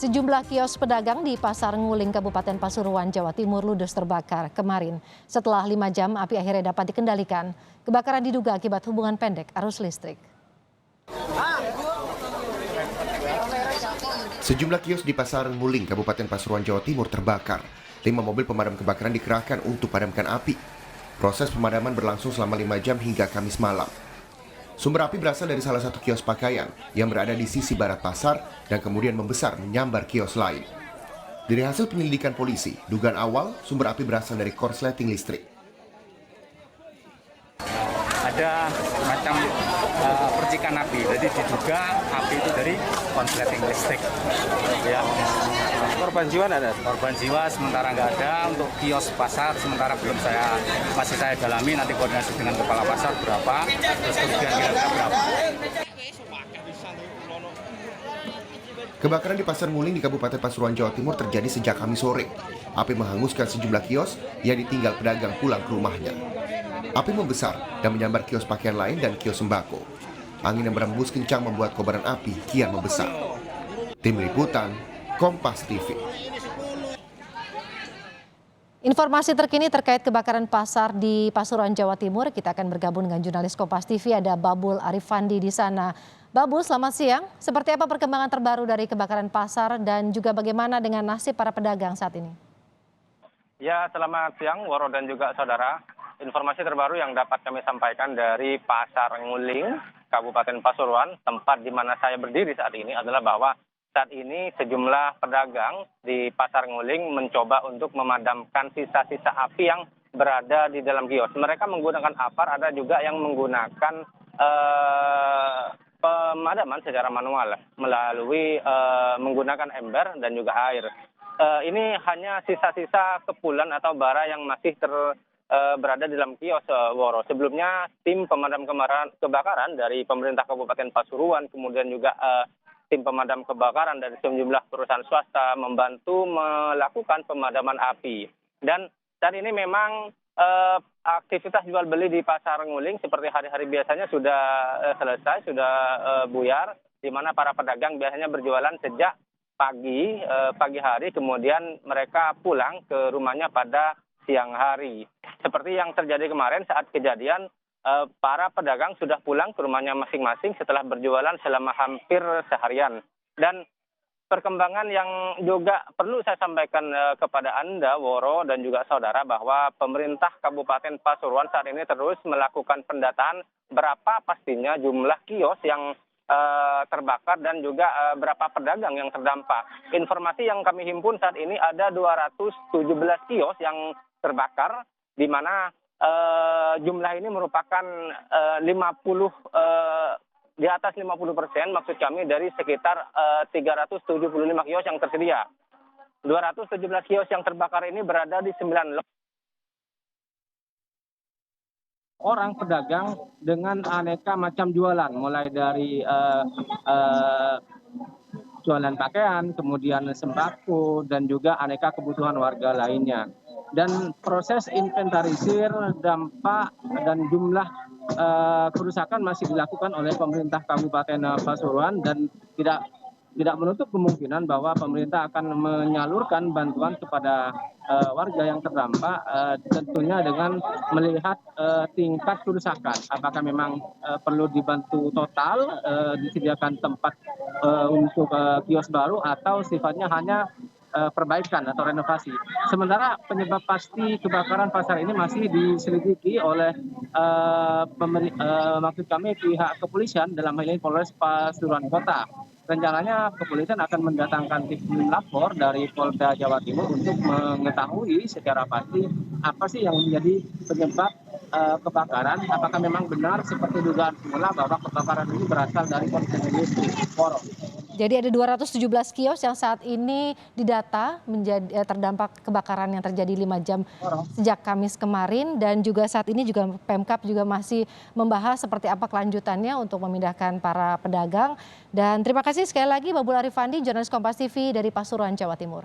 Sejumlah kios pedagang di Pasar Nguling, Kabupaten Pasuruan, Jawa Timur ludes terbakar kemarin. Setelah 5 jam, api akhirnya dapat dikendalikan. Kebakaran diduga akibat hubungan pendek arus listrik. Sejumlah kios di Pasar Nguling, Kabupaten Pasuruan, Jawa Timur terbakar. 5 mobil pemadam kebakaran dikerahkan untuk padamkan api. Proses pemadaman berlangsung selama 5 jam hingga Kamis malam. Sumber api berasal dari salah satu kios pakaian yang berada di sisi barat pasar dan kemudian membesar menyambar kios lain. Dari hasil penyelidikan polisi, dugaan awal sumber api berasal dari korsleting listrik. Ada semacam percikan api, jadi diduga api itu dari korsleting listrik. Ya. Korban jiwa ada? Korban jiwa sementara nggak ada. Untuk kios pasar sementara masih saya dalami, nanti koordinasi dengan kepala pasar berapa, terus kerugian kira-kira berapa. Kebakaran di Pasar Nguling di Kabupaten Pasuruan, Jawa Timur terjadi sejak Kamis sore. Api menghanguskan sejumlah kios yang ditinggal pedagang pulang ke rumahnya. Api membesar dan menyambar kios pakaian lain dan kios sembako. Angin yang berembus kencang membuat kobaran api kian membesar. Tim Liputan, Kompas TV. Informasi terkini terkait kebakaran pasar di Pasuruan, Jawa Timur, kita akan bergabung dengan jurnalis Kompas TV, ada Babul Arifandi di sana. Babul, selamat siang. Seperti apa perkembangan terbaru dari kebakaran pasar dan juga bagaimana dengan nasib para pedagang saat ini? Ya, selamat siang Woro dan juga saudara. Informasi terbaru yang dapat kami sampaikan dari Pasar Nguling, Kabupaten Pasuruan, tempat di mana saya berdiri saat ini adalah bahwa saat ini sejumlah pedagang di Pasar Nguling mencoba untuk memadamkan sisa-sisa api yang berada di dalam kios. Mereka menggunakan apar, ada juga yang menggunakan pemadaman secara manual melalui menggunakan ember dan juga air. Ini hanya sisa-sisa kepulan atau bara yang masih berada di dalam kios, Woro. Sebelumnya tim pemadam kebakaran dari pemerintah Kabupaten Pasuruan, kemudian juga tim pemadam kebakaran dari sejumlah perusahaan swasta membantu melakukan pemadaman api. Dan saat ini memang aktivitas jual beli di Pasar Nguling seperti hari-hari biasanya sudah selesai, sudah buyar, di mana para pedagang biasanya berjualan sejak pagi hari, kemudian mereka pulang ke rumahnya pada siang hari. Seperti yang terjadi kemarin saat kejadian, para pedagang sudah pulang ke rumahnya masing-masing setelah berjualan selama hampir seharian. Dan perkembangan yang juga perlu saya sampaikan kepada Anda, Woro, dan juga saudara, bahwa pemerintah Kabupaten Pasuruan saat ini terus melakukan pendataan berapa pastinya jumlah kios yang terbakar dan juga berapa pedagang yang terdampak. Informasi yang kami himpun saat ini ada 217 kios yang terbakar, di mana jumlah ini merupakan 50 di atas 50%, maksud kami dari sekitar 375 kios yang tersedia. 217 kios yang terbakar ini berada di 9 orang pedagang dengan aneka macam jualan, mulai dari jualan pakaian, kemudian sembako, dan juga aneka kebutuhan warga lainnya. Dan proses inventarisir dampak dan jumlah kerusakan masih dilakukan oleh pemerintah Kabupaten Pasuruan, dan tidak menutup kemungkinan bahwa pemerintah akan menyalurkan bantuan kepada warga yang terdampak, tentunya dengan melihat tingkat kerusakan. Apakah memang perlu dibantu total, disediakan tempat untuk kios baru, atau sifatnya hanya perbaikan atau renovasi. Sementara penyebab pasti kebakaran pasar ini masih diselidiki oleh maksud kami pihak kepolisian, dalam hal ini Polres Pasuruan Kota. Rencananya kepolisian akan mendatangkan tim lapor dari Polda Jawa Timur untuk mengetahui secara pasti apa sih yang menjadi penyebab kebakaran. Apakah memang benar seperti dugaan semula bahwa kebakaran ini berasal dari korsleting listrik. Jadi ada 217 kios yang saat ini didata menjadi terdampak kebakaran yang terjadi 5 jam sejak Kamis kemarin, dan juga saat ini juga Pemkab juga masih membahas seperti apa kelanjutannya untuk memindahkan para pedagang. Dan terima kasih sekali lagi Babul Arifandi, jurnalis Kompas TV dari Pasuruan, Jawa Timur.